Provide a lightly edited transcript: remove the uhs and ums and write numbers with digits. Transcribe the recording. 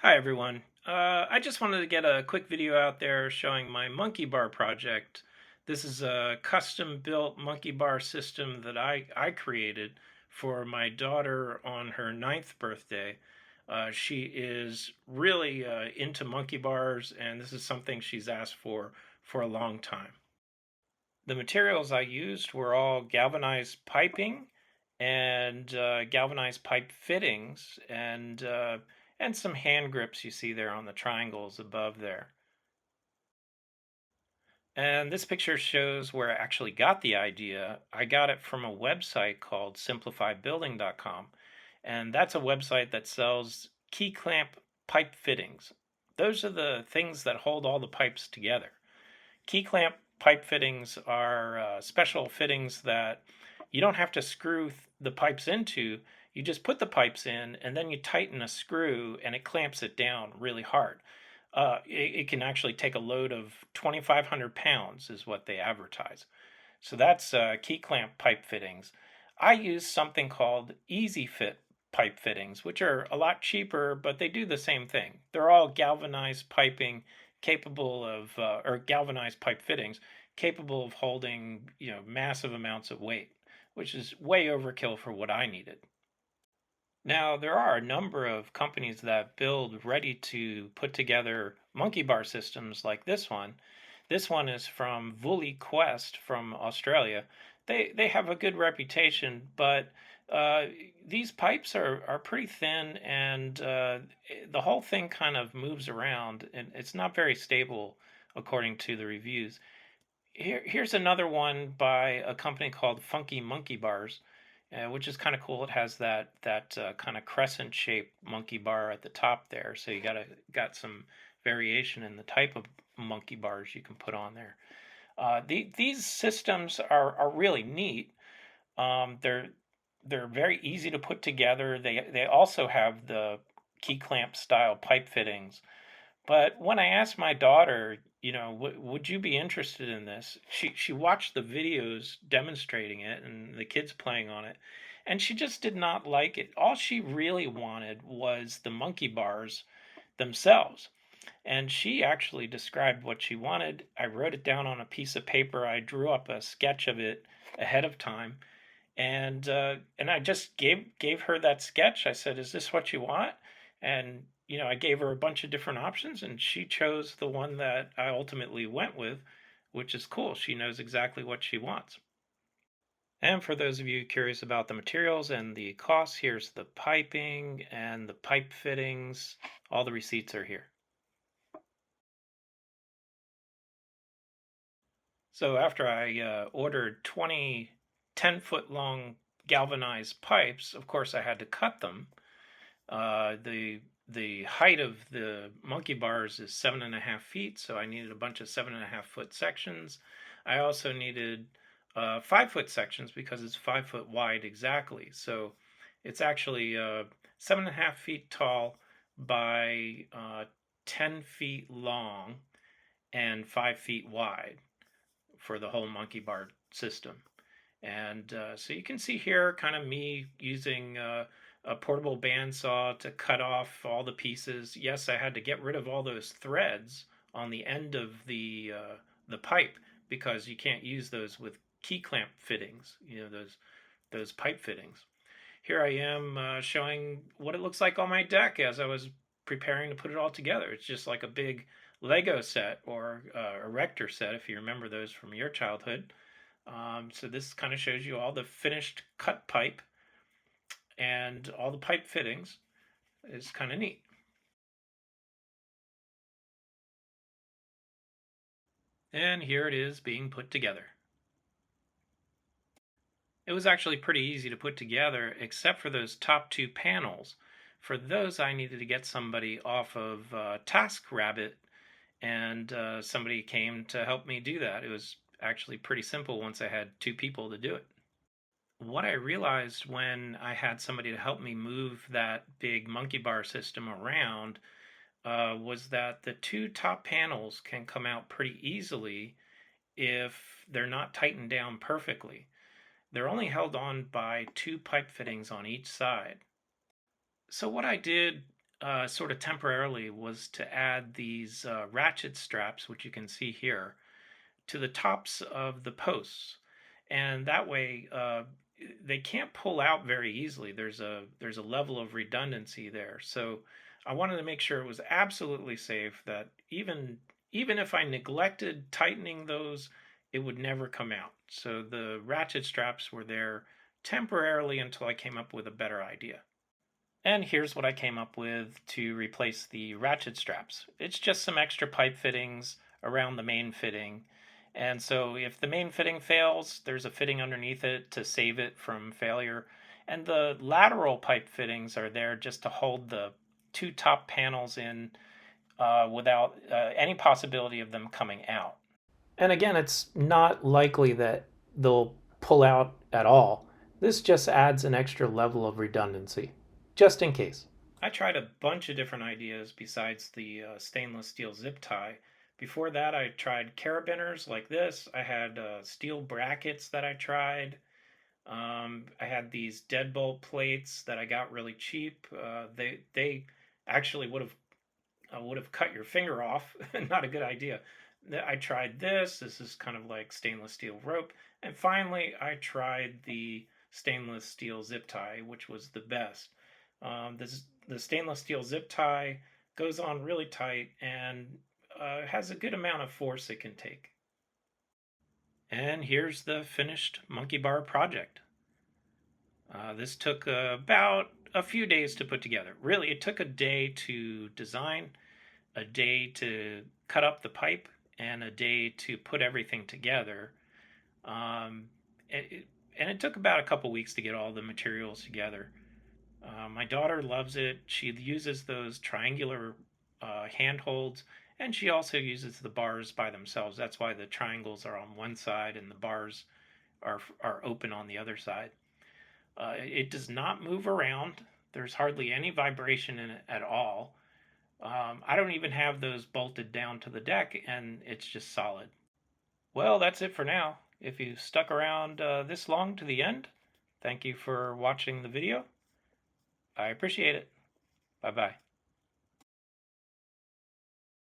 Hi everyone. I just wanted to get a quick video out there showing my monkey bar project. This is a custom built monkey bar system that I created for my daughter on her ninth birthday. She is really into monkey bars, and this is something she's asked for a long time. The materials I used were all galvanized piping and galvanized pipe fittings and some hand grips you see there on the triangles above there. And this picture shows where I actually got the idea. I got it from a website called simplifybuilding.com, and that's a website that sells key clamp pipe fittings. Those are the things that hold all the pipes together. Key clamp pipe fittings are special fittings that you don't have to screw the pipes into. You just put the pipes in and then you tighten a screw and it clamps it down really hard. It can actually take a load of 2,500 pounds is what they advertise. So that's key clamp pipe fittings. I use something called Easy Fit pipe fittings, which are a lot cheaper, but they do the same thing. They're all galvanized piping capable of, or galvanized pipe fittings capable of holding, massive amounts of weight, which is way overkill for what I needed. Now, there are a number of companies that build ready to put together monkey bar systems like this one. This one is from Woolly Quest from Australia. They have a good reputation, but uh, these pipes are pretty thin, and the whole thing kind of moves around, and it's not very stable according to the reviews. Here's another one by a company called Funky Monkey Bars, which is kind of cool. It has that kind of crescent shaped monkey bar at the top there, so you got some variation in the type of monkey bars you can put on there. These systems are really neat. They're very easy to put together. They also have the key clamp style pipe fittings, but when I asked my daughter, would you be interested in this? She watched the videos demonstrating it and the kids playing on it, and she just did not like it. All she really wanted was the monkey bars themselves. And she actually described what she wanted. I wrote it down on a piece of paper. I drew up a sketch of it ahead of time, and I just gave her that sketch. I said, "Is this what you want?" And I gave her a bunch of different options, and she chose the one that I ultimately went with, which is cool. She knows exactly what she wants. And for those of you curious about the materials and the costs, here's the piping and the pipe fittings. All the receipts are here. So after I ordered 20 10-foot long galvanized pipes, of course I had to cut them. The height of the monkey bars is 7.5 feet, so I needed a bunch of 7.5 foot sections. I also needed 5 foot sections because it's 5 foot wide exactly. So it's actually 7.5 feet tall by 10 feet long and 5 feet wide for the whole monkey bar system. And so you can see here kind of me using a portable bandsaw to cut off all the pieces. Yes, I had to get rid of all those threads on the end of the pipe because you can't use those with key clamp fittings, those pipe fittings. Here I am showing what it looks like on my deck as I was preparing to put it all together. It's just like a big Lego set or erector set, if you remember those from your childhood. So this kind of shows you all the finished cut pipe and all the pipe fittings. It's kind of neat. And here it is being put together. It was actually pretty easy to put together, except for those top two panels. For those, I needed to get somebody off of TaskRabbit, and somebody came to help me do that. It was actually pretty simple once I had two people to do it. What I realized when I had somebody to help me move that big monkey bar system around was that the two top panels can come out pretty easily if they're not tightened down perfectly. They're only held on by two pipe fittings on each side. So what I did sort of temporarily was to add these ratchet straps, which you can see here, to the tops of the posts, and that way they can't pull out very easily. There's a level of redundancy there. So I wanted to make sure it was absolutely safe that even if I neglected tightening those, it would never come out. So the ratchet straps were there temporarily until I came up with a better idea. And here's what I came up with to replace the ratchet straps. It's just some extra pipe fittings around the main fitting. And so if the main fitting fails, there's a fitting underneath it to save it from failure. And the lateral pipe fittings are there just to hold the two top panels in without any possibility of them coming out. And again, it's not likely that they'll pull out at all. This just adds an extra level of redundancy, just in case. I tried a bunch of different ideas besides the stainless steel zip tie. Before that, I tried carabiners like this. I had steel brackets that I tried. I had these deadbolt plates that I got really cheap. They actually would have cut your finger off. Not a good idea. I tried this. This is kind of like stainless steel rope. And finally, I tried the stainless steel zip tie, which was the best. The stainless steel zip tie goes on really tight and has a good amount of force it can take. And here's the finished monkey bar project. This took about a few days to put together. Really, it took a day to design, a day to cut up the pipe, and a day to put everything together. Um, and it took about a couple weeks to get all the materials together. My daughter loves it. She uses those triangular handholds, and she also uses the bars by themselves. That's why the triangles are on one side and the bars are open on the other side. It does not move around. There's hardly any vibration in it at all. I don't even have those bolted down to the deck, and it's just solid. Well, that's it for now. If you stuck around this long to the end, thank you for watching the video. I appreciate it. Bye-bye.